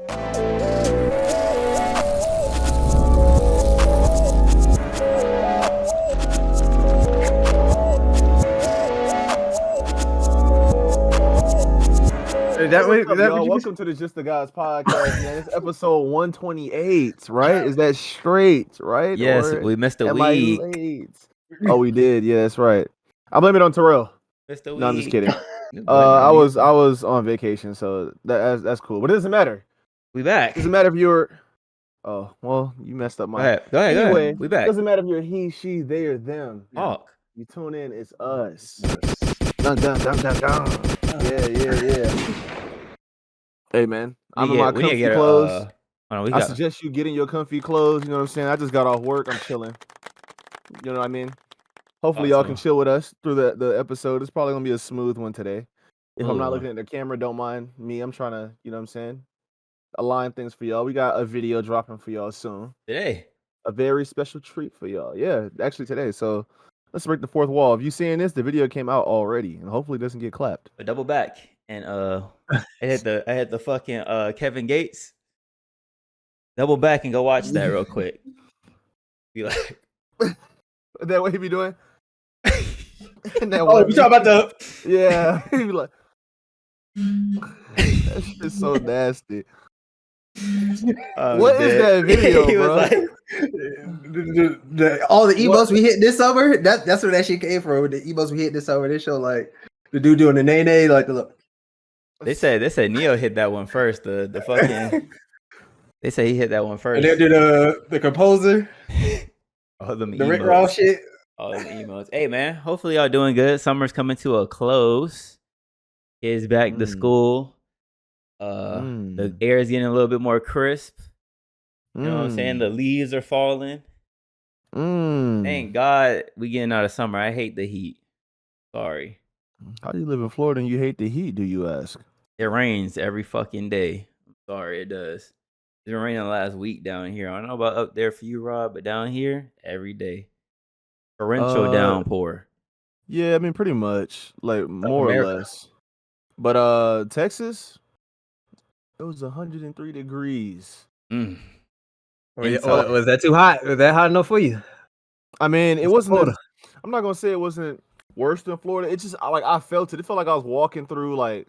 Welcome to the Just the Guys podcast, man. It's episode 128, right? Is that straight, right? Yes, or we missed a am week. I late? Oh, we did. Yeah, that's right. I blame it on Terrell. Missed a week. No, I'm just kidding. I was on vacation, so that's cool. But it doesn't matter. We back. It doesn't matter if you're. Oh, well, you messed up my. Go ahead. Anyway, We back. It doesn't matter if you're he, she, they, or them. Talk. You tune in, it's us. Dun, dun, dun, dun, dun. Yeah. Hey man, I'm in my comfy clothes. I suggest you get in your comfy clothes. You know what I'm saying? I just got off work. I'm chilling. You know what I mean? Hopefully y'all can chill with us through the episode. It's probably gonna be a smooth one today. If I'm not looking at the camera, don't mind me. I'm trying to, you know what I'm saying, align things for y'all. We got a video dropping for y'all soon. Today. A very special treat for y'all. Yeah, actually today. So let's break the fourth wall. If you seeing this, the video came out already, and hopefully it doesn't get clapped. A double back. And I had the fucking Kevin Gates. Double back and go watch that real quick. Be like, that what he be doing? You talking about the? Yeah, he be like, that shit's so nasty. What is that video, bro? Like, all the emos we hit this summer. That's where that shit came from. The emos we hit this summer. They show like the dude doing the nay like the look. They said Neo hit that one first. The fucking. They say he hit that one first. And then did the composer. All them the Rick Ross shit. All them emos. Hey man, hopefully y'all doing good. Summer's coming to a close. Kids back to school. The air is getting a little bit more crisp. You know what I'm saying? The leaves are falling. Thank God we getting out of summer. I hate the heat. Sorry. How do you live in Florida and you hate the heat, do you ask? It rains every fucking day. I'm sorry, it does. It's been raining the last week down here. I don't know about up there for you, Rob, but down here, every day. Torrential downpour. Yeah, I mean, pretty much. Like, more or less. But Texas, it was 103 degrees. Was that too hot? Was that hot enough for you? I mean, it wasn't. I'm not gonna say it wasn't worse than Florida. It just like I felt it. It felt like I was walking through like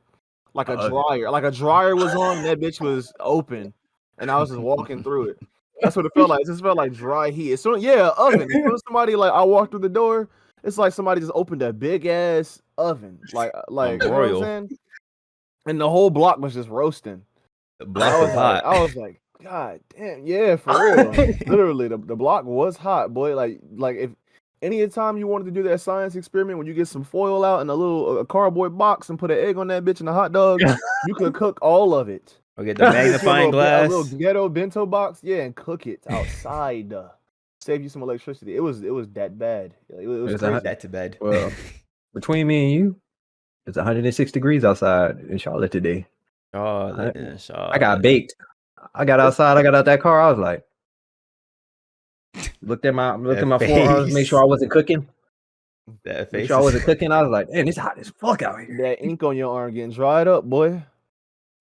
a dryer. Like a dryer was on, and that bitch was open, and I was just walking through it. That's what it felt like. It just felt like dry heat. It's oven. As soon as somebody like I walked through the door, it's like somebody just opened a big ass oven, like you know what I'm saying? And the whole block was just roasting. The block was hot. I was like, God damn, yeah, for real. Literally, the block was hot, boy. Like if any time you wanted to do that science experiment, when you get some foil out and a cardboard box and put an egg on that bitch and a hot dog, you could cook all of it. Or get the magnifying glass, a little ghetto bento box, and cook it outside. Save you some electricity. It was that bad. It was that to bed. Well, between me and you, it's 106 degrees outside in Charlotte today. Charlotte. I got baked. I got outside. I got out that car. I was like, looked at my forearms, make sure I wasn't cooking. That face. Make sure I wasn't cooking. I was like, man, it's hot as fuck out here. That ink on your arm getting dried up, boy,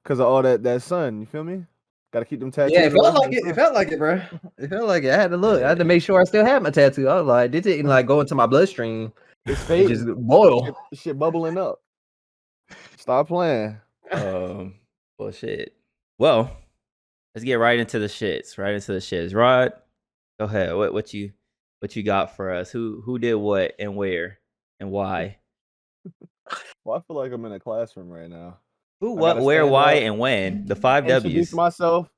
because of all that sun. You feel me? Got to keep them tattoos. Yeah, it felt like it. It felt like it, bro. It felt like it. I had to look. I had to make sure I still had my tattoo. I was like, this didn't like go into my bloodstream. It's fake. Just boil. Shit bubbling up. Stop playing. Well, shit. Well, let's get right into the shits. Rod, go ahead. What you got for us? Who did what and where and why? Well, I feel like I'm in a classroom right now. Who, what, where, why, and when? The 5 W's. Introduce myself.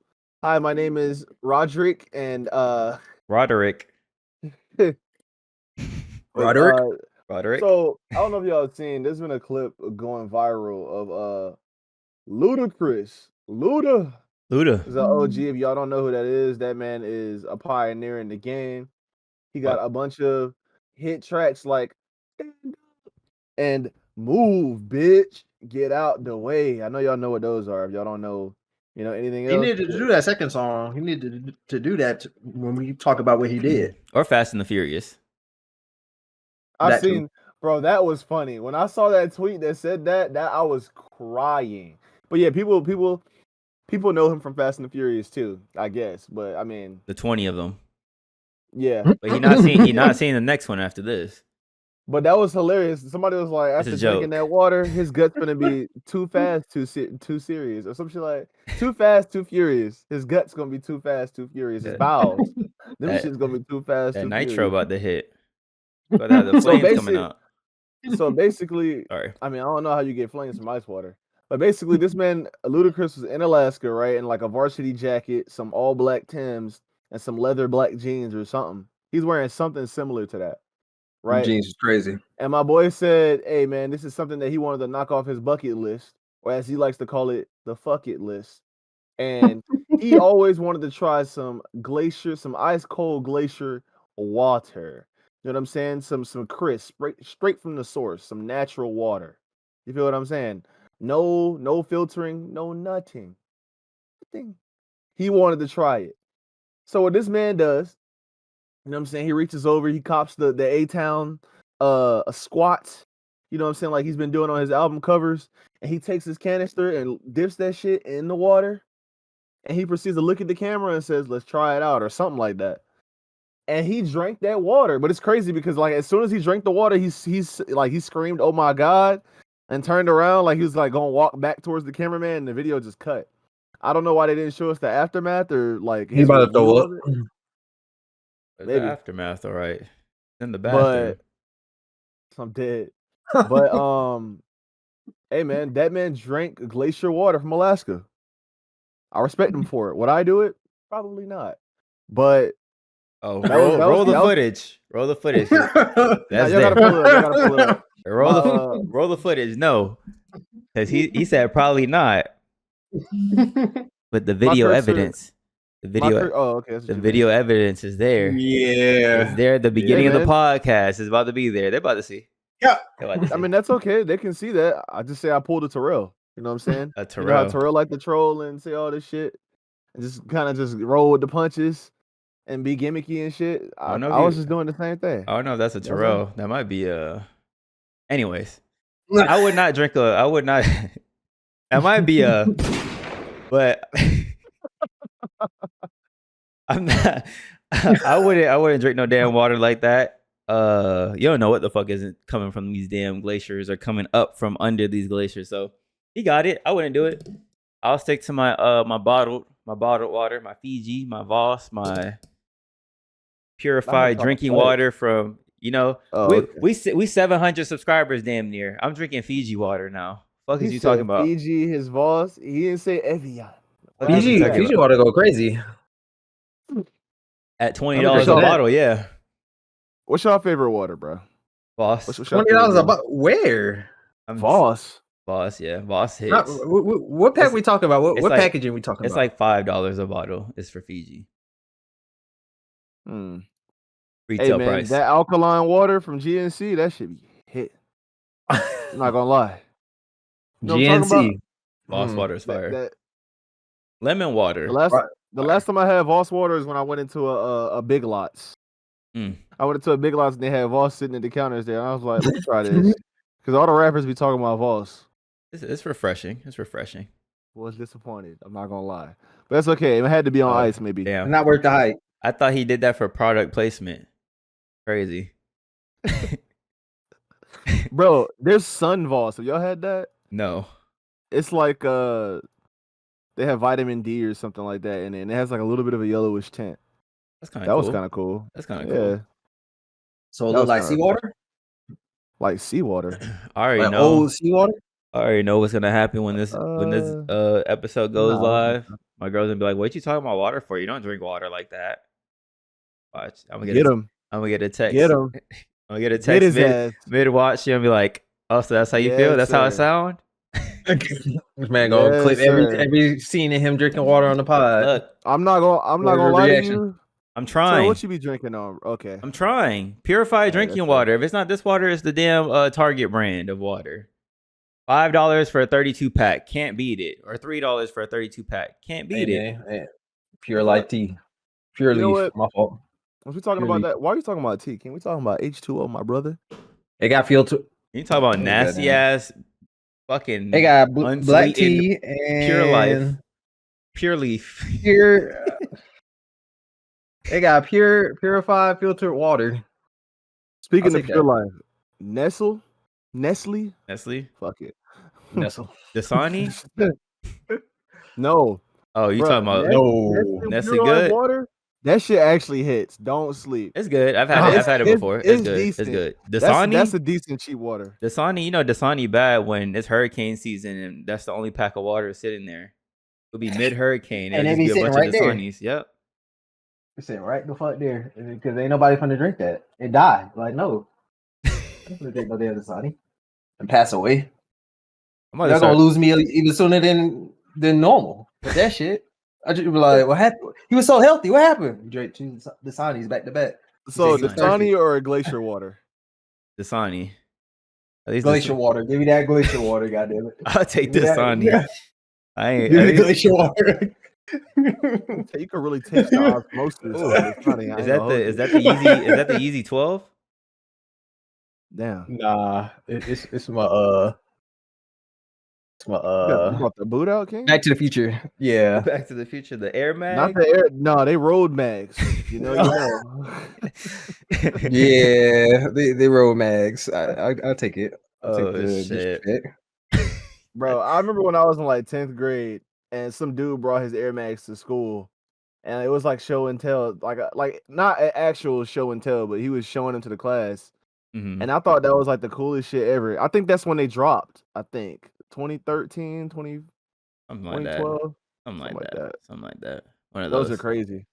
Hi, my name is Roderick and Roderick. Roderick. So I don't know if y'all have seen. There's been a clip going viral of Ludacris. Luda is an OG. If y'all don't know who that is, that man is a pioneer in the game. He got a bunch of hit tracks like and Move, bitch, get out the way. I know y'all know what those are. If y'all don't know, anything else. He needed to do that second song. He needed to do that when we talk about what he did. Or Fast and the Furious. I've seen, bro, that was funny. When I saw that tweet that said that I was crying. But yeah, people people know him from Fast and the Furious too, I guess. But I mean, the 20 of them. Yeah, but he not seeing the next one after this. But that was hilarious. Somebody was like, after drinking that water, his gut's gonna be too fast, too serious, or some shit like too fast, too furious. His gut's gonna be too fast, too furious. His bowels, them shit's gonna be too fast, that too nitro furious. about to hit. But the flames coming out. So basically, sorry. I mean, I don't know how you get flames from ice water, but basically, this man Ludacris was in Alaska, right, in like a varsity jacket, some all black Timbs, and some leather black jeans or something. He's wearing something similar to that. Right? Jeans is crazy. And my boy said, hey, man, this is something that he wanted to knock off his bucket list, or as he likes to call it, the fuck it list. And he always wanted to try some ice cold glacier water. You know what I'm saying? Some crisp, straight from the source, some natural water. You feel what I'm saying? No filtering, no nothing. He wanted to try it. So what this man does, you know what I'm saying? He reaches over, he cops the A-Town a squat. You know what I'm saying? Like he's been doing on his album covers. And he takes his canister and dips that shit in the water. And he proceeds to look at the camera and says, let's try it out or something like that. And he drank that water. But it's crazy because like as soon as he drank the water, he screamed, oh my God, and turned around like he was like gonna walk back towards the cameraman and the video just cut. I don't know why they didn't show us the aftermath or like he about to throw up. Maybe the aftermath, all right. In the bathroom. But I'm dead. But hey man, that man drank glacier water from Alaska. I respect him for it. Would I do it? Probably not. But roll the footage. Roll the footage. That's you gotta pull it up. Roll the footage. No, because he said probably not. But the video evidence. The video evidence is there. Yeah. It's there at the beginning of the podcast. It's about to be there. They're about to see. Yeah. I mean, that's okay. They can see that. I just say I pulled a Terrell. You know what I'm saying? A Terrell. You know how Terrell like to troll and say all this shit? And just kind of just roll with the punches and be gimmicky and shit. I was just doing the same thing. I don't know if that's a Terrell. That might be anyways. I would not drink that might be but I'm not. I wouldn't drink no damn water like that. You don't know what the fuck isn't coming from these damn glaciers or coming up from under these glaciers. So he got it. I wouldn't do it. I'll stick to my my bottled water, my Fiji, my Voss, my purified drinking water from we 700 subscribers damn near. I'm drinking Fiji water now. Fuck is you talking about? Fiji, his Voss. He didn't say Evian. Fiji water go crazy. At $20 a bottle, yeah. What's your favorite water, bro? Voss. $20 a bottle. Where? Voss. Voss, yeah. Voss hits. What pack we talking about? What packaging we talking about? It's like $5 a bottle. It's for Fiji. Retail price. That alkaline water from GNC, that should be hit. I'm not gonna lie. You know GNC. Voss water is fire. Lemon water. The last time I had Voss water is when I went into a Big Lots. I went into a Big Lots and they had Voss sitting at the counters there. And I was like, let's try this. Because all the rappers be talking about Voss. It's refreshing. It's refreshing. Was disappointed. I'm not going to lie. But that's okay. It had to be on ice maybe. Damn. Not worth the hype. I thought he did that for product placement. Crazy. Bro, there's Sun Voss. Have y'all had that? No. It's like they have vitamin D or something like that in it, and it has like a little bit of a yellowish tint. That's kind of cool. That was kind of cool. That's kind of cool. So it looked like seawater? Like seawater. I already know. Old seawater? I already know what's gonna happen when this episode goes live. My girl's gonna be like, "What you talking about water for? You don't drink water like that." Watch. I'm gonna get a text. Get him. I'm gonna get a text mid watch. She'll be like, "Oh, so that's how you feel? That's how it sound?" This man gonna clip every scene of him drinking water on the pod. Look, I'm not gonna lie to you. I'm trying. So what you be drinking on? Okay. I'm trying. Purified drinking water. If it's not this water, it's the damn Target brand of water. $5 for a 32 pack. Can't beat it. Or $3 for a 32 pack. Can't beat it. Man. Pure light tea. Pure leaf. My fault. Was we talking about that? Why are you talking about tea? Can we talk about H2O, my brother? It got filtered. You talk about nasty ass fucking. They got black tea and Pure Life. Pure Leaf. Pure. They got purified filtered water. Speaking of Pure Life, Nestle. Fuck it. Nestle. Dasani? No. Oh, you talking about Nestle Pure Life water? That shit actually hits. Don't sleep. It's good. I've had it before. It's good. Decent. It's good. Dasani, that's a decent cheap water. Dasani, Dasani bad when it's hurricane season and that's the only pack of water sitting there. It'll be mid-hurricane and it'll just be a bunch of Dasanis. Yep. It's sitting right the fuck there because ain't nobody finna drink that. It died. Like, no. I don't drink no damn Dasani and pass away. Y'all gonna lose me even sooner than normal. But that shit, I just be like, what happened? He was so healthy. What happened? You drank two Dasanis back to back. So Dasani or glacier water? Dasani. At least glacier water. Give me that glacier water, goddamn it. I'll take Dasani. I ain't. Give me glacier water. You can really taste the osmosis. Is that the Yeezy 12? Damn. Nah, it's my you brought the boot out, King? Back to the Future. Yeah. Back to the Future. The Air Mag? Not the Air. No, they road mags. You know. Yeah, they road mags. I'll take it. I'll take shit. Bro, I remember when I was in like 10th grade and some dude brought his Air Mags to school. And it was like show and tell, like not an actual show and tell, but he was showing them to the class. Mm-hmm. And I thought that was like the coolest shit ever. I think that's when they dropped. I think 2013, 2012. Something like that. One of those are crazy.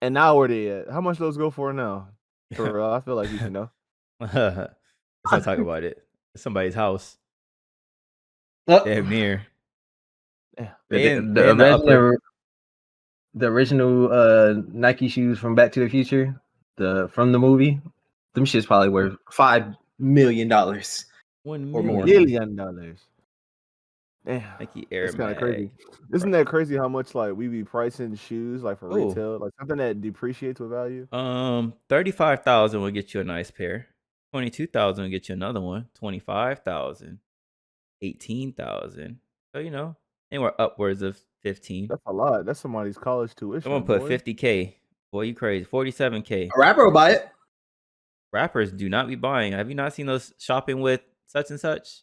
And now where they at? How much those go for now? For real, I feel like you should know. Let's not talk about it. It's somebody's house. Damn near. The original Nike shoes from Back to the Future, from the movie, them shit's probably worth $5 million. $1 million. Damn, Nike Air It's kind of crazy. Isn't that crazy how much like we be pricing shoes like for retail, like something that depreciates with value? $35,000 will get you a nice pair. $22,000 will get you another one. $25,000, $18,000. So anywhere upwards of 15. That's a lot. That's somebody's college tuition. Someone put $50K. Boy, you crazy. $47K. A rapper will buy it. Rappers do not be buying. Have you not seen those shopping with such and such?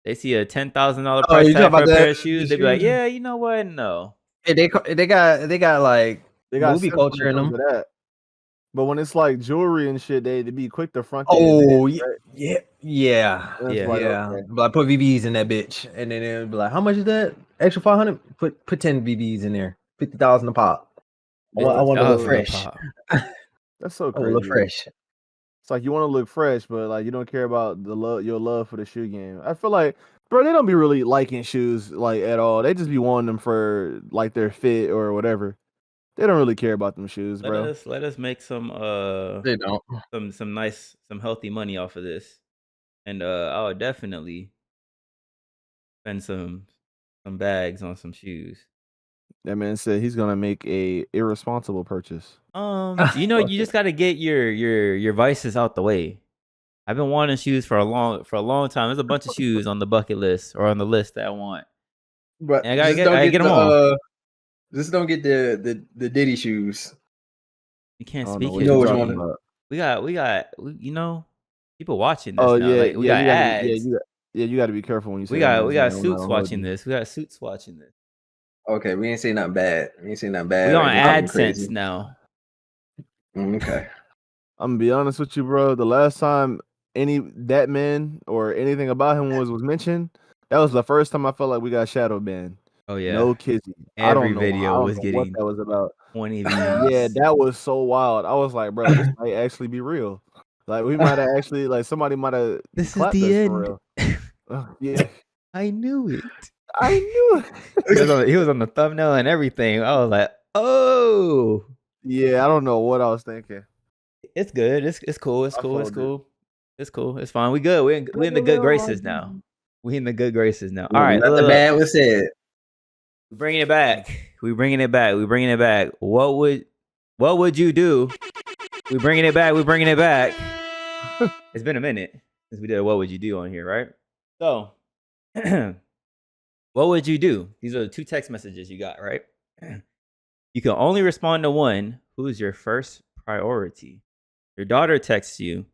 They see a $10,000 price tag for a pair of shoes. They be like, yeah, you know what? No. Hey, they got like movie culture in them. But when it's like jewelry and shit, they be quick to front. Oh yeah. But I put VBs in that bitch, and then it'll be like, how much is that? Extra 500. Put 10 VBs in there. 50,000 a pop. I want to look fresh. That's so crazy. Look fresh. It's like you want to look fresh, but like you don't care about your love for the shoe game. I feel like, bro, they don't be really liking shoes like at all. They just be wanting them for like their fit or whatever. They don't really care about them shoes, bro. Let us make some they don't some nice, some healthy money off of this, and I would definitely spend some bags on some shoes. That man said he's gonna make a irresponsible purchase. You just gotta get your vices out the way. I've been wanting shoes for a long time. There's a bunch of shoes on the bucket list or on the list that I want. But and I gotta get them all. Just don't get the Diddy shoes. You can't speak it. We got people watching this. Oh now. yeah, like, we got ads. You got to be careful when you say. We got suits watching this. We got suits watching this. Okay, we ain't saying nothing bad. We on AdSense now. Okay. I'm gonna be honest with you, bro. The last time that man or anything about him was mentioned, that was the first time I felt like we got shadow banned. Oh yeah, no kissing. Every video was getting what that was about. 20 views. Yeah, that was so wild. I was like, bro, this might actually be real. Like we might have actually, like somebody might have. This is the end. For real. Yeah, I knew it. He was on the thumbnail and everything. I was like, oh. Yeah, I don't know what I was thinking. It's good. It's cool. It's cool. It's fine. We good. We in the good graces now. We in the good graces now. All right. The bad was said. We're bringing it back. What would you do? We're bringing it back. It's been a minute since we did a what would you do on here, right? So, what would you do? These are the 2 text messages you got, right? You can only respond to one. Who is your first priority? Your daughter texts you,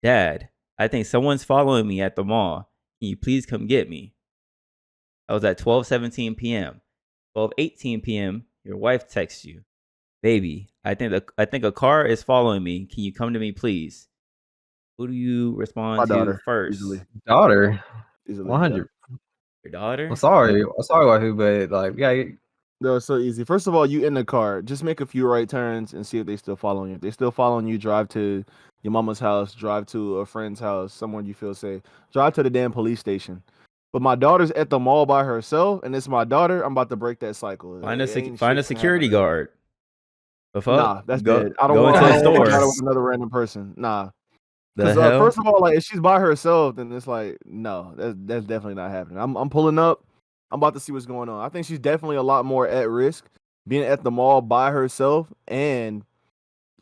Dad, I think someone's following me at the mall. Can you please come get me? That was at 12:17 p.m. 12:18 p.m. Your wife texts you, Baby, I think a car is following me. Can you come to me, please? Who do you respond to first? Easily. Daughter. Easily. 100. Your daughter? I'm sorry, wifey, but like, yeah. No, it's so easy. First of all, you in the car, just make a few right turns and see if they still following you. If they still following you, drive to your mama's house, drive to a friend's house, somewhere you feel safe. Drive to the damn police station. But my daughter's at the mall by herself, and it's my daughter. I'm about to break that cycle. Find a security guard. Nah, that's dead. I don't want to go with another random person. Nah. Because first of all, like if she's by herself, then it's like no, that's definitely not happening. I'm pulling up. I'm about to see what's going on. I think she's definitely a lot more at risk being at the mall by herself and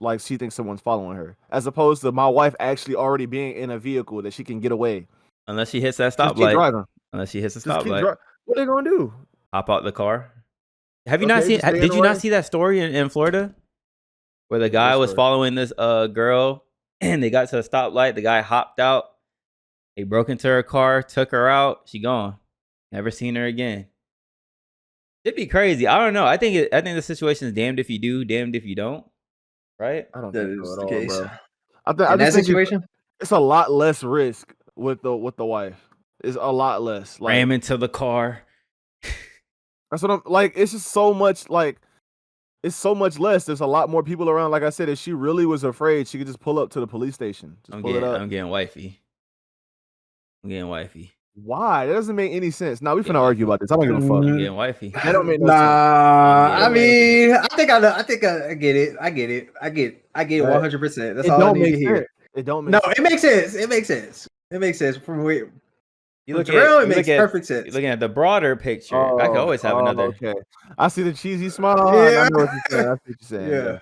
like she thinks someone's following her, as opposed to my wife actually already being in a vehicle that she can get away. Unless she hits that stoplight. Unless she hits a stoplight. What are they gonna do? Hop out the car. Have you not seen? Did you not see that story in Florida where the guy was following this girl and they got to a stoplight? The guy hopped out. He broke into her car, took her out. She gone. Never seen her again. It'd be crazy. I don't know. I think the situation is damned if you do, damned if you don't. Right? I don't think that's the case. Bro. I that situation, it's a lot less risk with the wife. It's a lot less. Like, ram into the car. That's what I'm like. It's just so much like. It's so much less. There's a lot more people around. Like I said, if she really was afraid, she could just pull up to the police station. I'm getting wifey. Why? That doesn't make any sense. Now we finna argue about this. I don't give a fuck. I'm getting wifey. That don't make no sense. I mean, I think I get it. I get it 100%. That's all I need to hear. It don't make sense. No, it makes sense. It makes sense from where you look it makes perfect sense. You're looking at the broader picture. I could always have another. Okay. I see the cheesy smile. Yeah. I know what you're saying. That's what you're saying. Yeah.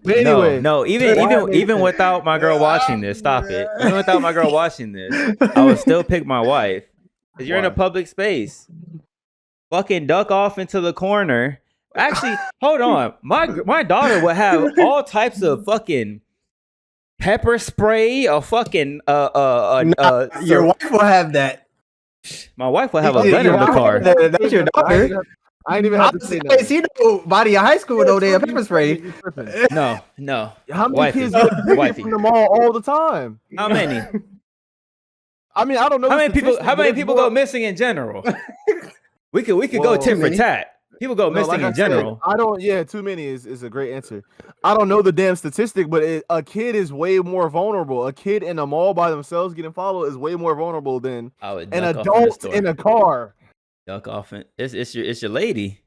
But anyway. No, even without my girl watching this, stop it. Even without my girl watching this, I would still pick my wife. Because you're in a public space. Fucking duck off into the corner. Actually, hold on. My daughter would have all types of fucking pepper spray, a fucking your wife will have that. My wife will have a gun in the car. That's your daughter. I ain't even have to say that. See nobody in high school with no damn pepper spray. No. How many kids get from the mall all the time? How many? I mean, I don't know. How many people go missing in general? We could go tit for tat. People go missing in general. I don't. Yeah, too many is a great answer. I don't know the damn statistic, but a kid is way more vulnerable. A kid in a mall by themselves getting followed is way more vulnerable than an adult in a car. Duck off and it's your lady.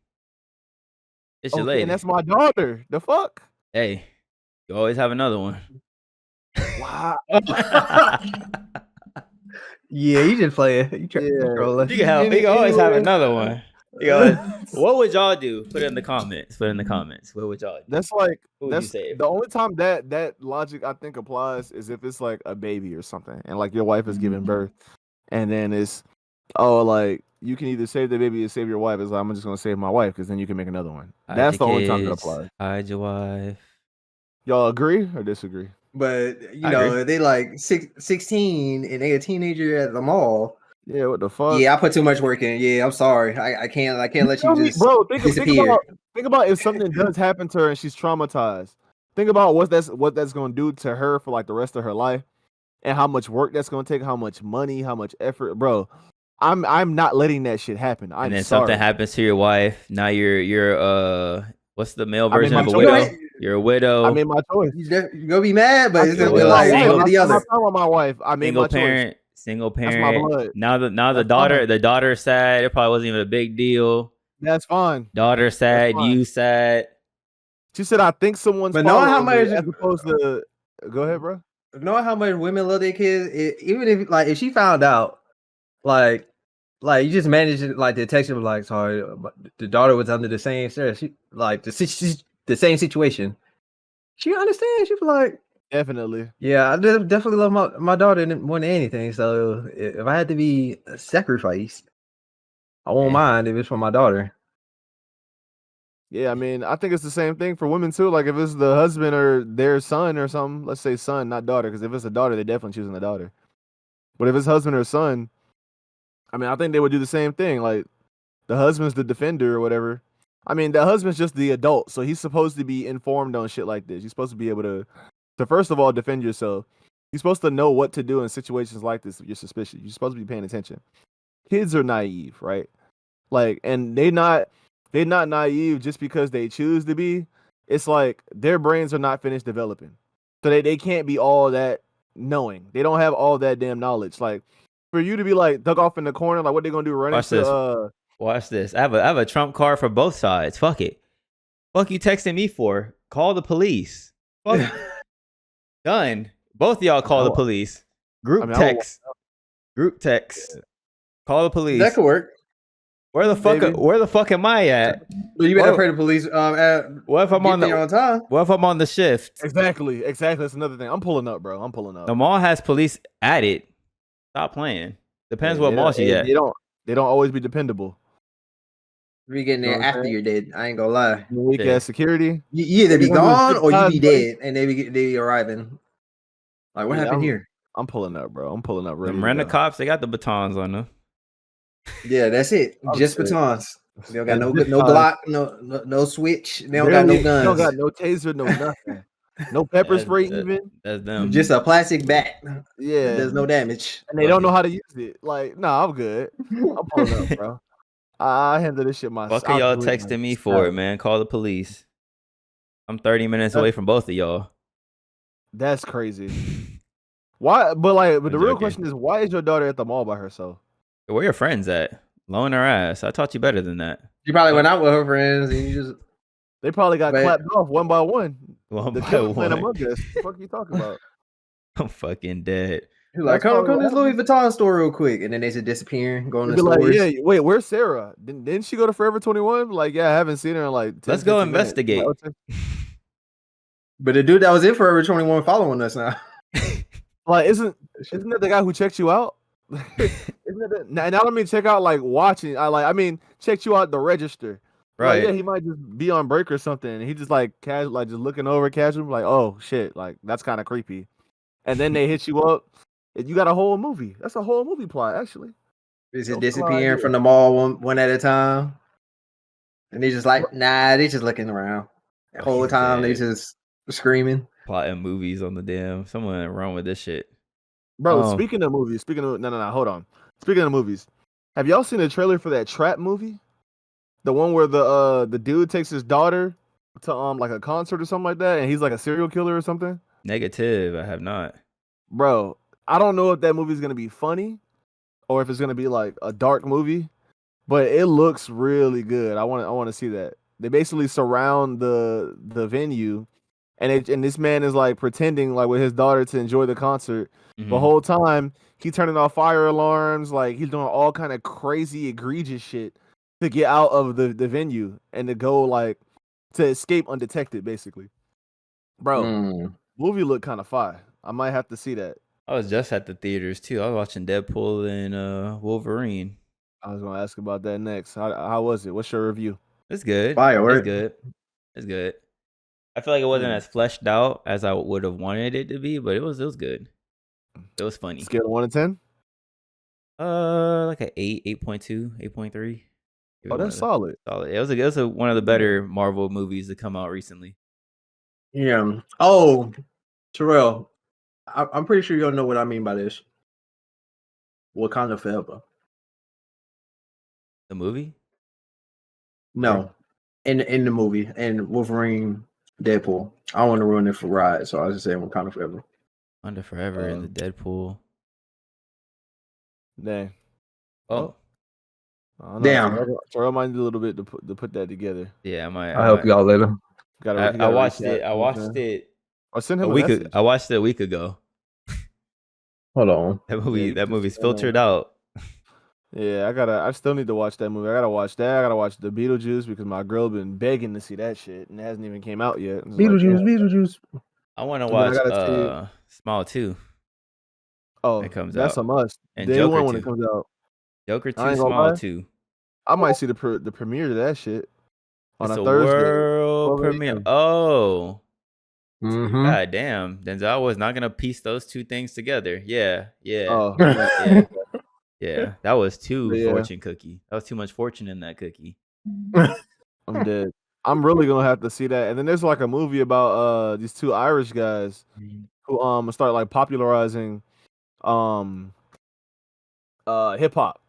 It's your lady. And that's my daughter. The fuck? Hey, you always have another one. Wow. Yeah, you just play it. You can always have another one. What would y'all do? Put it in the comments. What would y'all do? That's like the only time that logic I think applies is if it's like a baby or something, and like your wife is giving birth, and then it's like you can either save the baby or save your wife. It's like I'm just gonna save my wife because then you can make another one. That's the only time that applies. Hide your wife. Y'all agree or disagree? But you know, they like 16 and they a teenager at the mall. Yeah, what the fuck? Yeah, I put too much work in. Yeah, I'm sorry. I can't let you just disappear. Think about if something does happen to her and she's traumatized. Think about what that's gonna do to her for like the rest of her life, and how much work that's gonna take, how much money, how much effort, bro. I'm not letting that shit happen. And then something happens to your wife. Now you're what's the male version of a widow? You're a widow. I made my choice. You're gonna be mad, but it's gonna be like the other. I'm talking about my wife. I made my choice. Single parent. Now the daughter's sad. It probably wasn't even a big deal. That's fine. Daughter sad. You sad. She said, "I think someone's." But knowing how much, as opposed to, go ahead, bro. Knowing how much women love their kids, even if she found out, like you just managed like the text was like, sorry, the daughter was under the same stress. She like the same situation. She understands. She was like. Definitely. Yeah, I definitely love my daughter more than anything. So if I had to be sacrificed, I won't mind if it's for my daughter. Yeah, I mean, I think it's the same thing for women too. Like if it's the husband or their son or something, let's say son, not daughter, because if it's a daughter, they're definitely choosing the daughter. But if it's husband or son, I mean, I think they would do the same thing. Like the husband's the defender or whatever. I mean, the husband's just the adult, so he's supposed to be informed on shit like this. You're supposed to be able to first of all defend yourself. You're supposed to know what to do in situations like this if you're suspicious. You're supposed to be paying attention. Kids are naive, right? Like, and they're not naive just because they choose to be. It's like their brains are not finished developing. So they can't be all that knowing. They don't have all that damn knowledge. Like for you to be like dug off in the corner, like what they gonna do? Run into Watch this. I have a trump card for both sides. Fuck it. Fuck you texting me for? Call the police. Fuck. Done. Both of y'all call the police. Group text. Call the police. That could work. Where the fuck am I at? Well, you better pray the police. What if I'm on time? What if I'm on the shift? Exactly. That's another thing. I'm pulling up, bro. I'm pulling up. The mall has police at it. Stop playing. Depends what mall she at. They don't always be dependable. We getting there after you're dead. I ain't gonna lie. Weak ass security. You either be gone or you be dead, and they be arriving. Like what happened here? I'm pulling up, bro. I'm pulling up. Them rent a cops, they got the batons on them. Yeah, that's it. Just batons. They don't got no Glock, no switch. They don't got no guns. They don't got no taser, no nothing. No pepper spray even. That's them. Just a plastic bat. Yeah. There's no damage. And they don't know how to use it. Like, nah, I'm good. I'm pulling up, bro. I handle this shit myself. Fuck are y'all texting me for it, man? Call the police. I'm 30 minutes away from both of y'all. That's crazy. Why? But the real question is, why is your daughter at the mall by herself? Where your friends at? Blowing her ass. I taught you better than that. You probably went out with her friends and you just. They probably got clapped off one by one. One by one. Among us. What the fuck are you talking about? I'm fucking dead. He's like, come to this Louis Vuitton store real quick, and then they just disappear, going to the stores. Yeah, wait, where's Sarah? Didn't she go to Forever 21? Like, yeah, I haven't seen her in like 10, let's go investigate. But the dude that was in Forever 21 following us now. Like, isn't that the guy who checked you out? Isn't that now? I don't mean check out like watching. I mean checked you out the register. Right. Like, yeah, he might just be on break or something, and he just like casual, like just looking over casual, like, oh shit, like that's kind of creepy. And then they hit you up. And you got a whole movie. That's a whole movie plot, actually. Is it disappearing from the mall one at a time? And they just like, nah, they just looking around. The whole time they just screaming. Plotting movies on the damn. Someone wrong with this shit. Bro, speaking of movies, no, hold on. Speaking of movies, have y'all seen the trailer for that Trap movie? The one where the dude takes his daughter to like a concert or something like that, and he's like a serial killer or something? Negative, I have not. Bro, I don't know if that movie is gonna be funny or if it's gonna be like a dark movie, but it looks really good. I want to see that. They basically surround the venue, and this man is like pretending like with his daughter to enjoy the concert. Mm-hmm. The whole time he's turning off fire alarms, like he's doing all kind of crazy, egregious shit to get out of the venue and to go like to escape undetected, basically. Bro, movie looked kind of fire. I might have to see that. I was just at the theaters too. I was watching Deadpool and Wolverine. I was gonna ask about that next. How was it? What's your review? It's good. Firework. It's good. I feel like it wasn't as fleshed out as I would have wanted it to be, but it was good. It was funny. Scale of 1 to 10? Like an 8, 8.2, 8.3. Oh, that's solid. Solid. It was one of the better Marvel movies to come out recently. Yeah. Oh, Terrell, I'm pretty sure you don't know what I mean by this. Wakanda Forever. The movie? No, in the movie, and Wolverine, Deadpool. I don't want to ruin it for Ride, so I was just saying Wakanda Forever. Wakanda Forever in the Deadpool. Dang. Oh. Damn. Terrell might need a little bit to put that together. Yeah, I might. I'll help y'all later. I watched it. I watched it. I sent him a message. I watched it a week ago. Hold on. That movie's filtered out. Yeah, I still need to watch that movie. I gotta watch that. I gotta watch the Beetlejuice because my girl been begging to see that shit and it hasn't even came out yet. Beetlejuice. I want to watch Smile 2. Oh, it comes that's out. a must. And Day Joker 1 2. when it comes out. Joker 2, Smile 2. I might see the premiere of that shit. on it's a a Thursday. world premiere. Oh. Mm-hmm. God damn. Denzel was not gonna piece those two things together. Yeah. Oh, Yeah. Yeah. That was too Yeah. fortune cookie. That was too much fortune in that cookie. I'm dead. I'm really gonna have to see that. And then there's like a movie about these two Irish guys who start like popularizing hip hop.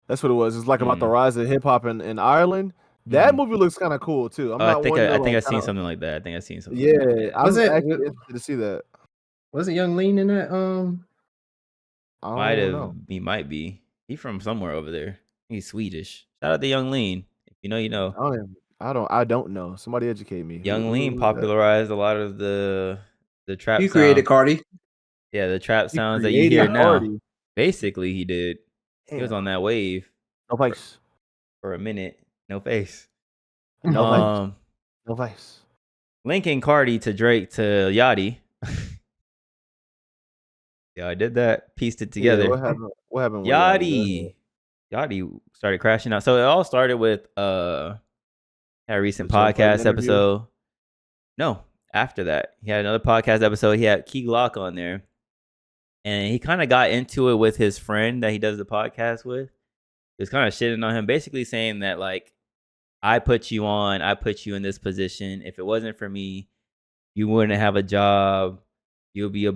That's what it was. It's like about the rise of hip hop in Ireland. That movie looks kind of cool too. I'm not I think one to, I think like, I've seen something like that. I think I've seen something. Yeah, like that. I'm actually interested to see that. Was it Young Lean in that? He might be. He's from somewhere over there. He's Swedish. Shout out to Young Lean. If you know, you know. I don't know. Somebody educate me. Young Lean popularized a lot of the trap. He created Cardi. Yeah, the trap sounds that you hear now. Basically, he did. Damn. He was on that wave. No face. For a minute. No face. No face. Linking Cardi to Drake to Yachty. Yeah, I did that. Pieced it together. Yeah, what happened with Yachty? Yachty started crashing out. So it all started with a recent podcast episode. No, after that, he had another podcast episode. He had Key Glock on there, and he kind of got into it with his friend that he does the podcast with. He was kind of shitting on him, basically saying that, like, I put you on, I put you in this position. If it wasn't for me, you wouldn't have a job. You'll be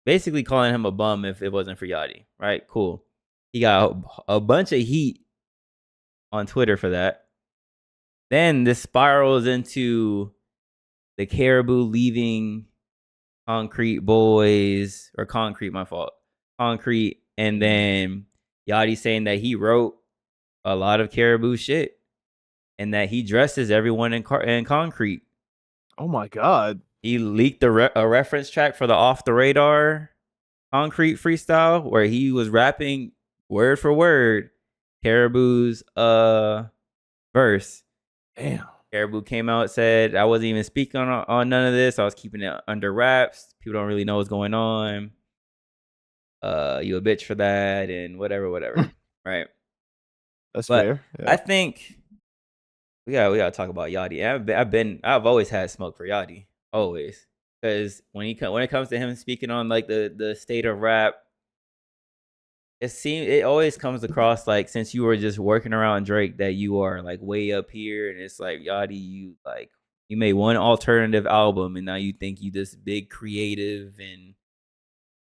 basically calling him a bum if it wasn't for Yachty, right? Cool. He got a bunch of heat on Twitter for that. Then this spirals into the Karrahboo leaving Concrete, my fault. Concrete, and then Yachty saying that he wrote a lot of Karrahboo shit and that he dresses everyone in Concrete. Oh my God. He leaked a reference track for the Off the Radar Concrete freestyle where he was rapping word for word Karrahboo's verse. Damn. Karrahboo came out, said I wasn't even speaking on none of this. I was keeping it under wraps. People don't really know what's going on. You a bitch for that and whatever. Right. That's fair. Yeah. I think we gotta talk about Yachty. I've always had smoke for Yachty. Always. Because when it comes to him speaking on like the state of rap, it always comes across like since you were just working around Drake that you are like way up here, and it's like Yachty, you made one alternative album and now you think you this big creative and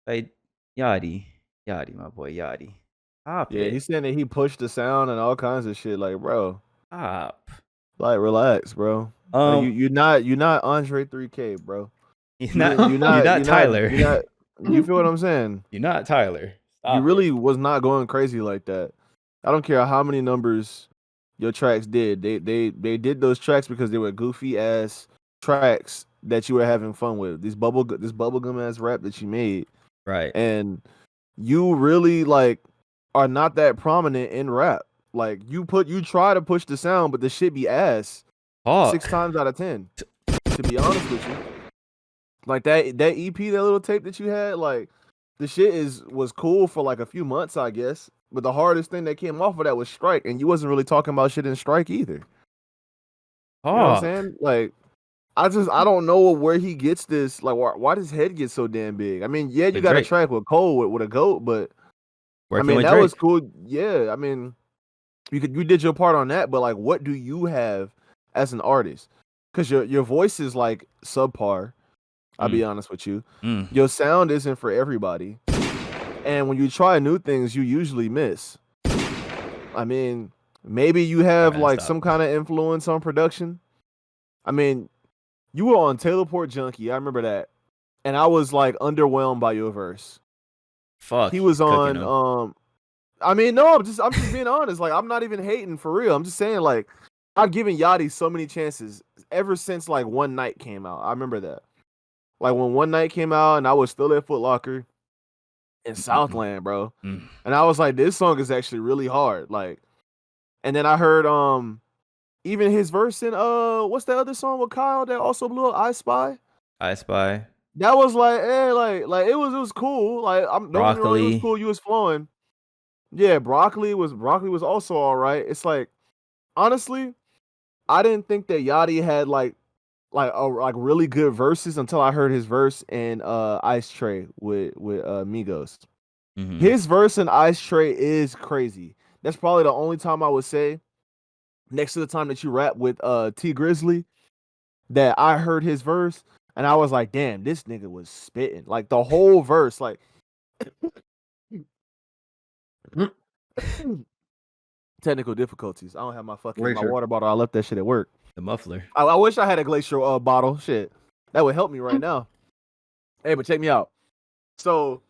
like Yachty, my boy Yachty. Stop it. He's saying that he pushed the sound and all kinds of shit. Like, bro, stop. Like, relax, bro. Like, you're not Andre 3K, bro. You're not Tyler. You feel what I'm saying? You're not Tyler. You really was not going crazy like that. I don't care how many numbers your tracks did. They did those tracks because they were goofy ass tracks that you were having fun with. This bubblegum ass rap that you made. Right. And you really like are not that prominent in rap. Like you try to push the sound, but the shit be ass 6 times out of 10. To be honest with you. Like that EP, that little tape that you had, like the shit was cool for like a few months, I guess. But the hardest thing that came off of that was Strike, and you wasn't really talking about shit in Strike either. You know what I'm saying? Like, I don't know where he gets this. Like, why does his head get so damn big? I mean, yeah, you got a track with Cole with a GOAT, but working I mean that Drake was cool. Yeah, I mean, you did your part on that, but like, what do you have as an artist? Because your voice is like subpar. I'll be honest with you. Your sound isn't for everybody. And when you try new things, you usually miss. I mean, maybe you have like some kind of influence on production. I mean, you were on Taylorport Junkie. I remember that. And I was like underwhelmed by your verse. Fuck. He was on I mean, no, I'm just being honest. Like, I'm not even hating for real. I'm just saying, like, I've given Yachty so many chances ever since like One Night came out. I remember that. Like when One Night came out and I was still at Foot Locker in Southland, bro. And I was like, this song is actually really hard. Like, and then I heard even his verse in what's that other song with Kyle that also blew up, I Spy? I Spy. That was like, like it was cool. Like Broccoli. It was cool. You was flowing. Yeah, Broccoli was also all right. It's like, honestly, I didn't think that Yachty had like really good verses until I heard his verse in Ice Tray with Migos. Mm-hmm. His verse in Ice Tray is crazy. That's probably the only time I would say, next to the time that you rap with T Grizzly, that I heard his verse and I was like, damn, this nigga was spitting. Like the whole verse, like technical difficulties. I don't have my water bottle. I left that shit at work. The muffler. I wish I had a glacier bottle. Shit, that would help me right now. Hey, but check me out. So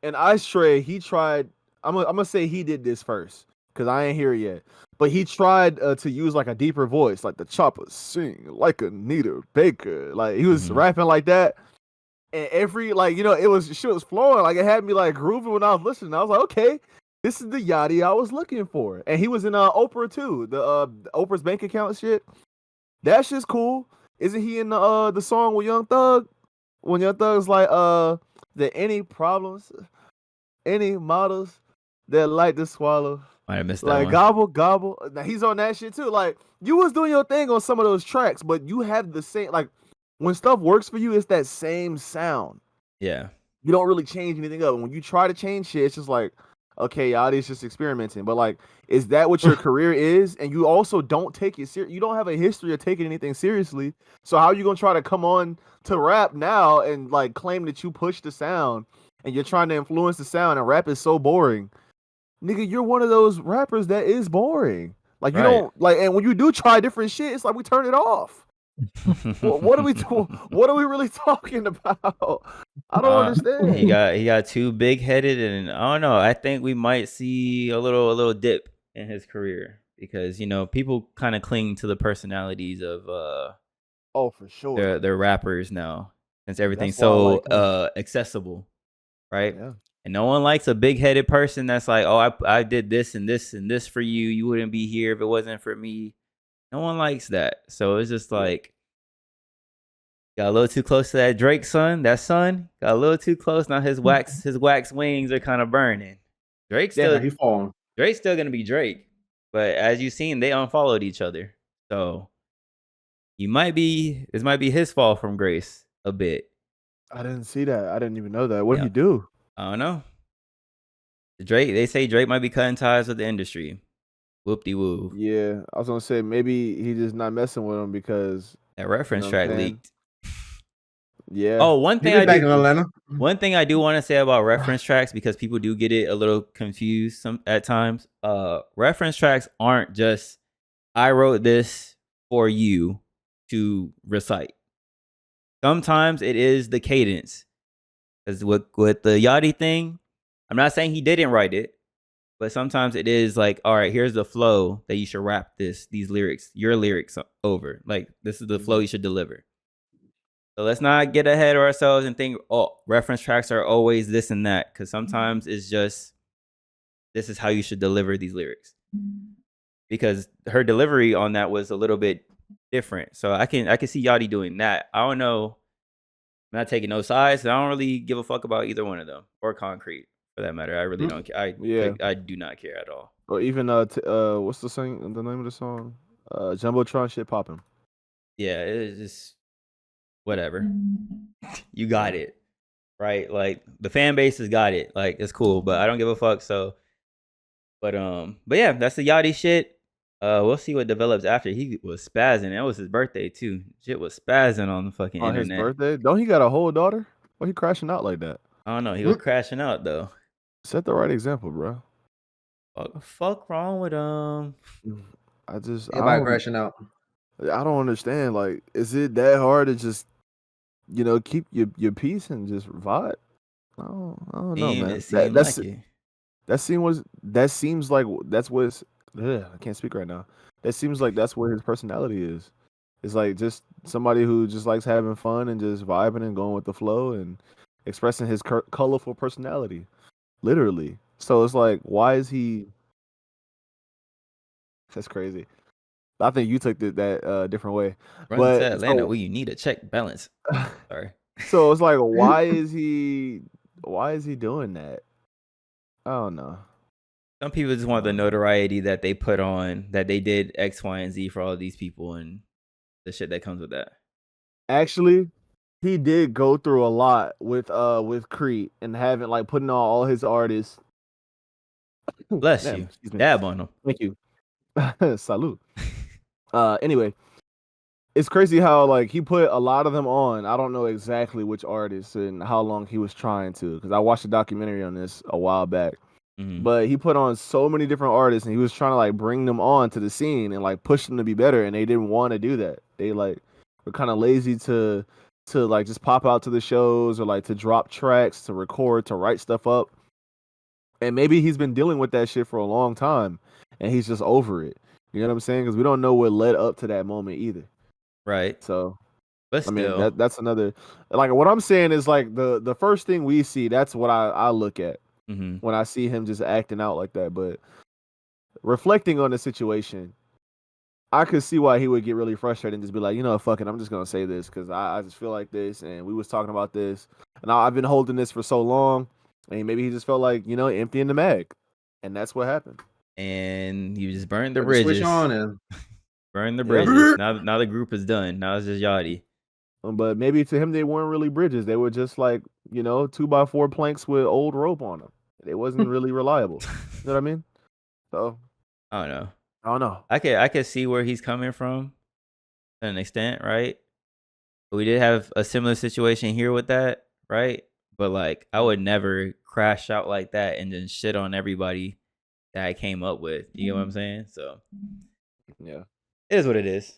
in Ice Tray, he tried. I'm gonna say he did this first because I ain't here yet. But he tried to use like a deeper voice, like the choppers sing like Anita Baker. Like he was rapping like that. And every shit was flowing. Like it had me like grooving when I was listening. I was like, okay, this is the Yachty I was looking for. And he was in Oprah too. The Oprah's bank account shit. That shit's cool. Isn't he in the song with Young Thug? When Young Thug's like, there any problems, any models that like to swallow. I missed that like one. Gobble gobble. Now he's on that shit too. Like you was doing your thing on some of those tracks, but you have the same like. When stuff works for you, it's that same sound. Yeah. You don't really change anything up. And when you try to change shit, it's just like, okay, Yachty's just experimenting. But like, is that what your career is? And you also don't take it serious. You don't have a history of taking anything seriously. So how are you gonna try to come on to rap now and like claim that you push the sound and you're trying to influence the sound and rap is so boring? Nigga, you're one of those rappers that is boring. Like you don't like, and when you do try different shit, it's like we turn it off. What are we doing? What are we really talking about? I don't understand. He got too big headed, and I don't know. I think we might see a little dip in his career because people kind of cling to the personalities of for sure they're rappers now since everything's so accessible, right? Yeah. And no one likes a big headed person that's like, oh, I did this and this and this for you. You wouldn't be here if it wasn't for me. No one likes that. So it's just like, got a little too close to that Drake son. That son got a little too close. Now his wax wings are kind of burning. Drake's still gonna be Drake. But as you've seen, they unfollowed each other. So this might be his fall from grace a bit. I didn't see that. I didn't even know that. What did he do? I don't know. They say Drake might be cutting ties with the industry. Whoop-de-woo. Yeah, I was gonna say maybe he just not messing with him because that reference track leaked. Yeah. Oh, one thing I do want to say about reference tracks, because people do get it a little confused at times. Reference tracks aren't just I wrote this for you to recite. Sometimes it is the cadence. Because with the Yachty thing, I'm not saying he didn't write it. But sometimes it is like, all right, here's the flow that you should rap your lyrics over. Like, this is the flow you should deliver. So let's not get ahead of ourselves and think, oh, reference tracks are always this and that. Because sometimes it's just, this is how you should deliver these lyrics. Because her delivery on that was a little bit different. So I can see Yachty doing that. I don't know. I'm not taking no sides. I don't really give a fuck about either one of them. Or Concrete. For that matter, I really don't care. I do not care at all. Or even what's the name of the song? Jumbotron shit popping. Yeah, it's just whatever. You got it, right? Like the fan base has got it. Like it's cool, but I don't give a fuck. So, but yeah, that's the Yachty shit. We'll see what develops after. He was spazzing. That was his birthday too. Shit was spazzing on the fucking internet. His birthday? Don't he got a whole daughter? Why he crashing out like that? I don't know. He was crashing out though. Set the right example, bro. What the fuck wrong with him? Everybody crashing out. I don't understand. Like, is it that hard to just, keep your peace and just vibe? I don't know, man. That seems like that's what. I can't speak right now. That seems like that's where his personality is. It's like just somebody who just likes having fun and just vibing and going with the flow and expressing his colorful personality. Literally. So it's like, why is he? That's crazy. I think you took that different way. Run to Atlanta where you need a check balance. Sorry. So it's like, why is he doing that? I don't know. Some people just want the notoriety that they put on that they did X, Y, and Z for all these people and the shit that comes with that. Actually, he did go through a lot with Creed and having like putting on all his artists. Bless you. Dab on him. Thank you. Salute. Anyway, it's crazy how like he put a lot of them on. I don't know exactly which artists and how long he was trying to, because I watched a documentary on this a while back. Mm-hmm. But he put on so many different artists and he was trying to like bring them on to the scene and like push them to be better, and they didn't want to do that. They like were kind of lazy to like just pop out to the shows or like to drop tracks, to record, to write stuff up. And maybe he's been dealing with that shit for a long time and he's just over it. You know what I'm saying? Because we don't know what led up to that moment either. Right. So, but still, I mean, that's another, like what I'm saying is like the first thing we see, that's what I look at when I see him just acting out like that. But reflecting on the situation, I could see why he would get really frustrated and just be like, you know, fuck it, I'm just going to say this because I just feel like this and we was talking about this and I've been holding this for so long. And maybe he just felt like, you know, emptying the mag. And that's what happened. And you just burned the bridges. Switch on and burn the bridges. Now the group is done. Now it's just Yachty. But maybe to him, they weren't really bridges. They were just like, you know, 2x4 planks with old rope on them. It wasn't really reliable. You know what I mean? So I don't know. I can see where he's coming from to an extent, right? But we did have a similar situation here with that, right? But like, I would never crash out like that and then shit on everybody that I came up with. You get what I'm saying? So, yeah, it is what it is.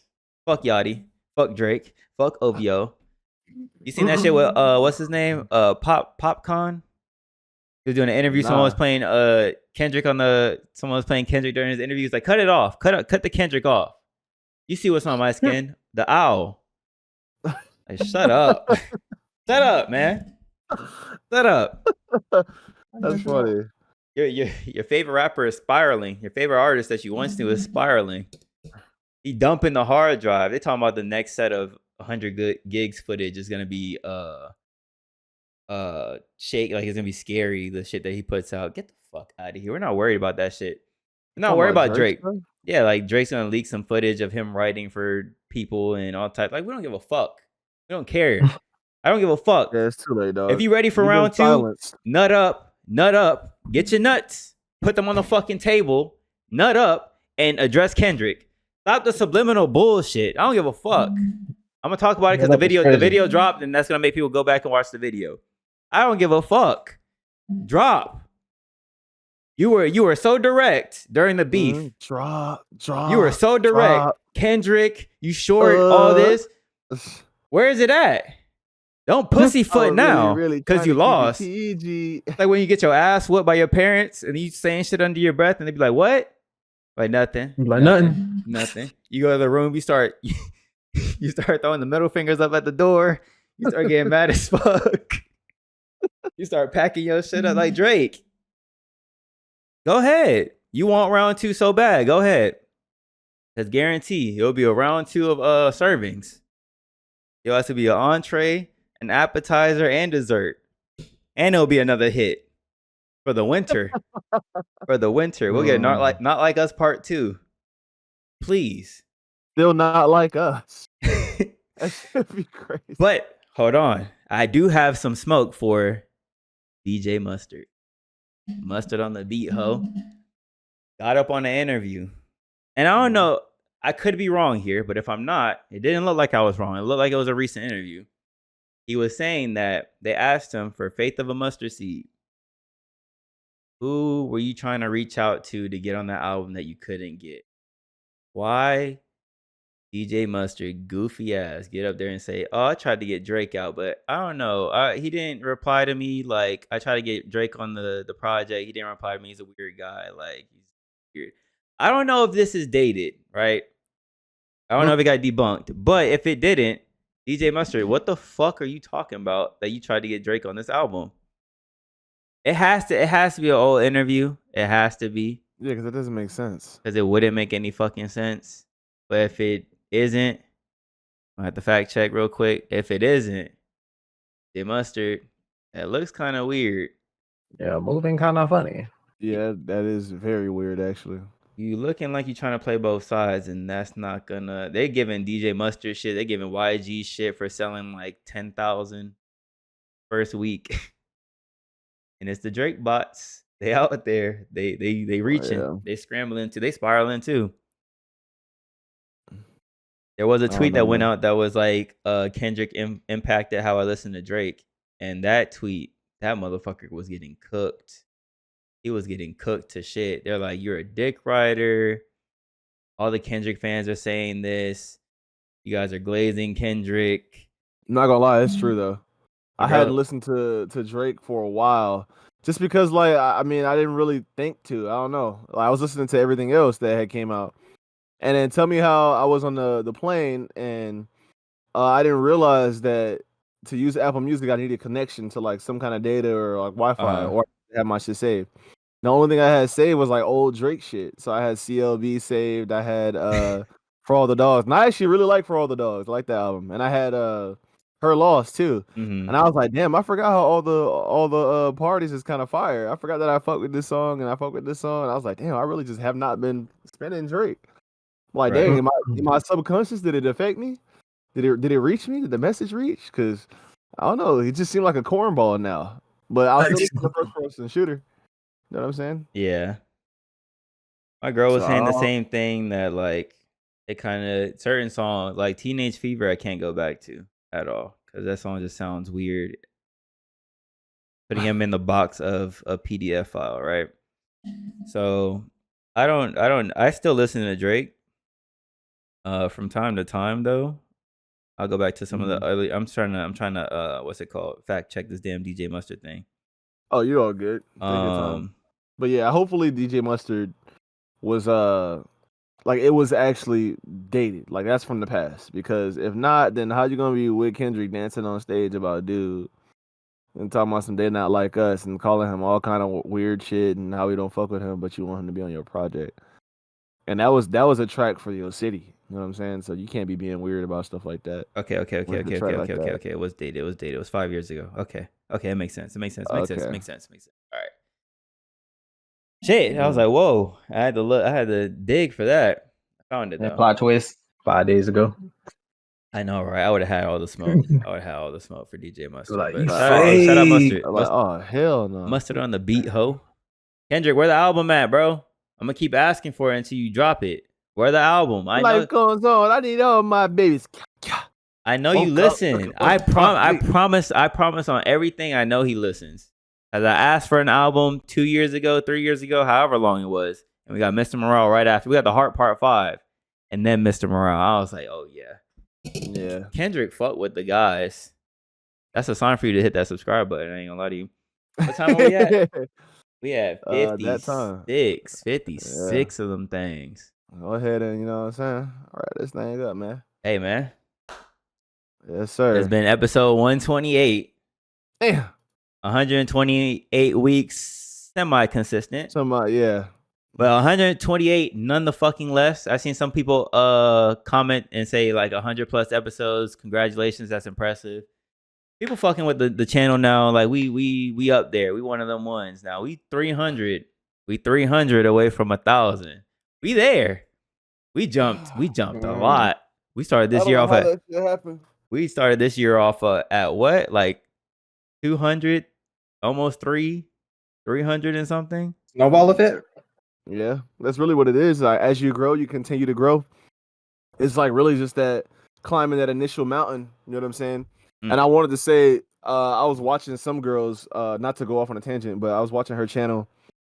Fuck Yachty. Fuck Drake. Fuck OVO. You seen that shit with what's his name? Popcorn. He was doing an interview. Someone was playing Kendrick someone was playing Kendrick during his interview. He was like, cut it off. Cut the Kendrick off. You see what's on my skin? The owl. Like, shut up. Shut up, man. Shut up. That's funny. Your favorite rapper is spiraling. Your favorite artist that you once knew is spiraling. He dumping the hard drive. They talking about the next set of 100 gigs footage is gonna be shake, like it's gonna be scary. The shit that he puts out. Get the fuck out of here. We're not worried about that shit. We're not worried about Drake. Yeah, like Drake's gonna leak some footage of him writing for people and all types. Like, we don't give a fuck. We don't care. I don't give a fuck. Yeah, it's too late, dog. If you ready for round 2, nut up, get your nuts, put them on the fucking table, nut up, and address Kendrick. Stop the subliminal bullshit. I don't give a fuck. I'm gonna talk about it because the video dropped, and that's gonna make people go back and watch the video. I don't give a fuck. Drop. You were so direct during the beef. Drop. You were so direct. Drop. Kendrick, you short all this. Where is it at? Don't pussyfoot now because you lost. Like when you get your ass whooped by your parents and you saying shit under your breath and they be like, what? Like nothing. Like nothing. Nothing. You go to the room, you start throwing the middle fingers up at the door. You start getting mad as fuck. You start packing your shit up like Drake. Go ahead. You want round 2 so bad. Go ahead. That's guaranteed. It'll be a round 2 of servings. It'll have to be an entree, an appetizer, and dessert. And it'll be another hit for the winter. For the winter. We'll get Not Like Us Part 2. Please. Still Not Like Us. That should be crazy. But hold on. I do have some smoke for DJ Mustard. Mustard on the beat, ho. Got up on the interview. And I don't know. I could be wrong here, but if I'm not, it didn't look like I was wrong. It looked like it was a recent interview. He was saying that they asked him for Faith of a Mustard Seed. Who were you trying to reach out to get on that album that you couldn't get? Why DJ Mustard, goofy ass, get up there and say, oh, I tried to get Drake out, but I don't know. He didn't reply to me. Like, I tried to get Drake on the project. He didn't reply to me. He's a weird guy. Like, he's weird. I don't know if this is dated, right? I don't know if it got debunked, but if it didn't, DJ Mustard, what the fuck are you talking about that you tried to get Drake on this album? It has to be an old interview. It has to be. Yeah, because it doesn't make sense. Because it wouldn't make any fucking sense. But if it isn't, I have to fact check real quick. If it isn't, DJ Mustard, it looks kind of weird. Yeah, moving kind of funny. Yeah, that is very weird, actually. You looking like you trying to play both sides, and that's not gonna. They giving DJ Mustard shit. They giving YG shit for selling like 10,000 first week, and it's the Drake bots. They out there. They reaching. Yeah. They scrambling too. They spiraling too. There was a tweet that went out that was like, Kendrick impacted how I listen to Drake, and that tweet, that motherfucker was getting cooked. He was getting cooked to shit. They're like, you're a dick rider. All the Kendrick fans are saying this. You guys are glazing Kendrick. I'm not gonna lie, it's true though. I hadn't listened to Drake for a while, just because, like, I mean, I didn't really think to. I don't know. Like, I was listening to everything else that had came out, and then tell me how I was on the plane, and I didn't realize that to use Apple Music, I needed connection to like some kind of data or like Wi-Fi, or have my shit saved. The only thing I had saved was like old Drake shit. So I had CLB saved. I had For All the Dogs. And I actually really like For All the Dogs. I like that album. And I had Her Loss too. Mm-hmm. And I was like, damn, I forgot how all the parties is kind of fire. I forgot that I fuck with this song and I fuck with this song. And I was like, damn, I really just have not been spinning Drake. I'm like, dang, am I subconscious? Did it affect me? Did it reach me? Did the message reach? Because I don't know. He just seemed like a cornball now. But I was still the first person shooter. You know what I'm saying? Yeah. My girl was saying the same thing, that like it kind of certain songs like Teenage Fever I can't go back to at all, because that song just sounds weird. Putting him in the box of a PDF file, right? So I still listen to Drake from time to time though. I'll go back to some of the early. I'm trying to what's it called? Fact check this damn DJ Mustard thing. Oh, you're all good. Take your time. But yeah, hopefully DJ Mustard was like it was actually dated. Like that's from the past. Because if not, then how you gonna be with Kendrick dancing on stage about a dude and talking about some they not like us and calling him all kind of weird shit and how we don't fuck with him, but you want him to be on your project. And that was a track for your city. You know what I'm saying? So you can't be being weird about stuff like that. Okay. It was dated. It was 5 years ago. Okay. It makes sense. It makes sense. All right. Shit. I was like, whoa. I had to look. I had to dig for that. I found it though. Plot twist 5 days ago. I know, right? I would have had all the smoke. For DJ Mustard. Like, shout out Mustard. Like, oh hell no. Mustard on the beat, ho. Kendrick, where the album at, bro? I'm gonna keep asking for it until you drop it. Where the album? Life goes on. I need all my babies. I know you listen. I promise on everything. I know he listens. As I asked for an album 2 years ago, 3 years ago, however long it was, and we got Mr. Morale right after. We got the Heart Part 5, and then Mr. Morale. I was like, oh yeah. Kendrick fuck with the guys. That's a sign for you to hit that subscribe button. I ain't gonna lie to you. What time are we at? We had 56 of them things. Go ahead and, you know what I'm saying? All right, this thing up, man. Hey, man. Yes, sir. It's been episode 128. Damn. 128 weeks, semi-consistent. Yeah. But 128, none the fucking less. I've seen some people comment and say like 100 plus episodes. Congratulations, that's impressive. People fucking with the channel now. Like we up there. We one of them ones now. We 300. We 300 away from 1,000. We there. We jumped a lot. We started this year off at. We started this year off at what? Like 200, almost 300 and something. Snowball effect. Yeah, that's really what it is. Like, as you grow, you continue to grow. It's like really just that climbing that initial mountain. You know what I'm saying? And I wanted to say, I was watching some girls, not to go off on a tangent, but I was watching her channel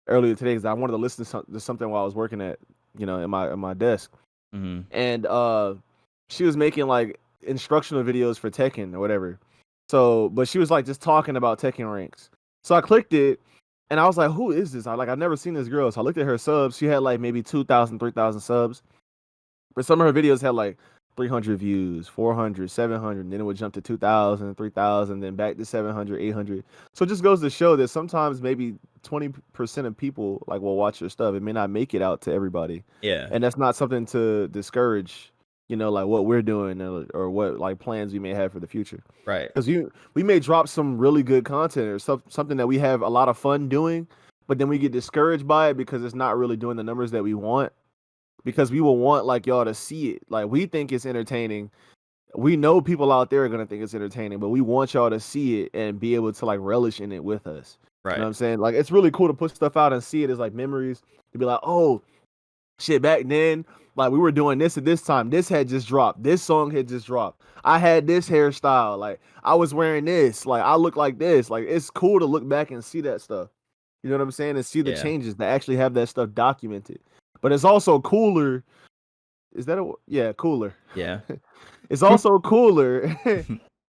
earlier today because I wanted to listen to something while I was working at, in my desk. And she was making like instructional videos for Tekken or whatever. So, but she was like just talking about Tekken ranks. So I clicked it and I was like, who is this? I've never seen this girl. So I looked at her subs. She had like maybe 2,000, 3,000 subs. But some of her videos had like 300 views, 400, 700, and then it would jump to 2,000, 3,000, then back to 700, 800. So it just goes to show that sometimes maybe 20% of people like will watch your stuff. It may not make it out to everybody. Yeah. And that's not something to discourage, like what we're doing or what like plans we may have for the future. Right. Because we may drop some really good content or something that we have a lot of fun doing, but then we get discouraged by it because it's not really doing the numbers that we want. Because we will want like y'all to see it. Like we think it's entertaining. We know people out there are gonna think it's entertaining, but we want y'all to see it and be able to like relish in it with us. Right. You know what I'm saying? Like it's really cool to put stuff out and see it as like memories. To be like, oh shit, back then, like we were doing this at this time. This had just dropped. This song had just dropped. I had this hairstyle. Like I was wearing this. Like I look like this. Like it's cool to look back and see that stuff. You know what I'm saying? And see the changes that actually have that stuff documented. But it's also cooler. Is that cooler? Yeah. It's also cooler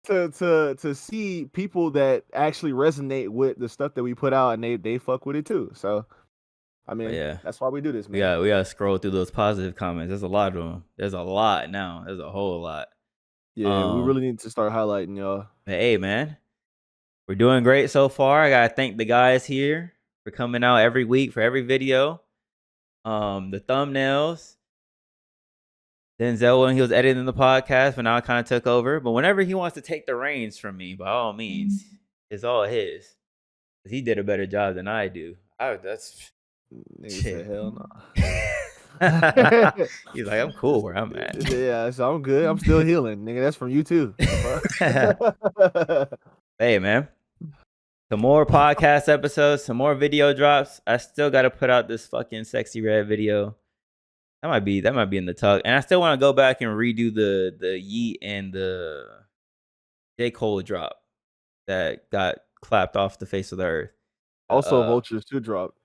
to see people that actually resonate with the stuff that we put out and they fuck with it too. So I mean, that's why we do this, man. We gotta scroll through those positive comments. There's a lot of them. There's a lot now. There's a whole lot. Yeah, we really need to start highlighting y'all. Hey, man, we're doing great so far. I gotta thank the guys here for coming out every week for every video. The thumbnails. Denzel when he was editing the podcast, but now I kind of took over. But whenever he wants to take the reins from me, by all means, it's all his. He did a better job than I do. That's shit. Hell no. He's like, I'm cool where I'm at. Yeah, so I'm good. I'm still healing, nigga. That's from you too. Hey, man. Some more podcast episodes, some more video drops. I still got to put out this fucking Sexy Red video. That might be in the talk. And I still want to go back and redo the Yeet and the J. Cole drop that got clapped off the face of the earth. Also, Vultures 2 dropped.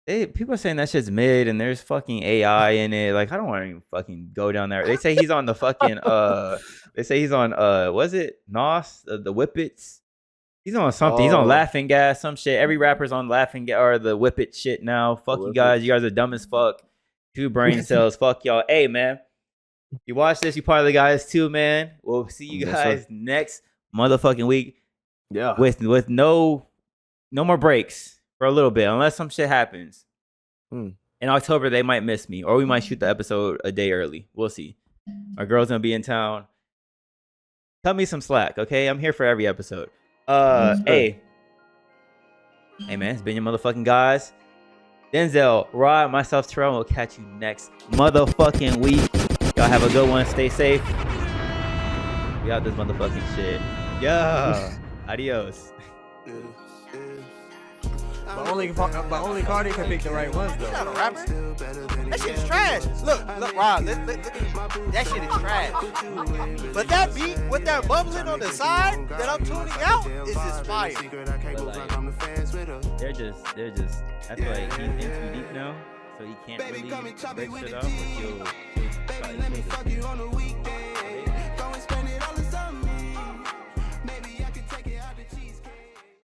People are saying that shit's mid and there's fucking AI in it. Like, I don't want to even fucking go down there. They say he's on the fucking they say he's on was it Nos, the Whippets? He's on something. He's on Laughing Gas, some shit. Every rapper's on Laughing Gas or the Whippet shit now. Fuck you guys. You guys are dumb as fuck. 2 brain cells. Fuck y'all. Hey, man. You watch this, you part of the guys too, man. We'll see you guys next motherfucking week. Yeah. With no more breaks for a little bit, unless some shit happens. In October, they might miss me, or we might shoot the episode a day early. We'll see. My girl's gonna be in town. Cut me some slack, okay? I'm here for every episode. Hey, man, it's been your motherfucking guys. Denzel, Rod, myself, Terrell, will catch you next motherfucking week. Y'all have a good one. Stay safe. We out this motherfucking shit. Yeah. Adios. But only Cardi can pick the right ones, though. Not a rapper. That shit is trash. Look, Rob, that shit is trash. But that beat with that bubbling on the side that I'm tuning out is just fire. Like, they're just. I feel like he's in too deep now, so he can't really break shit off. But he'll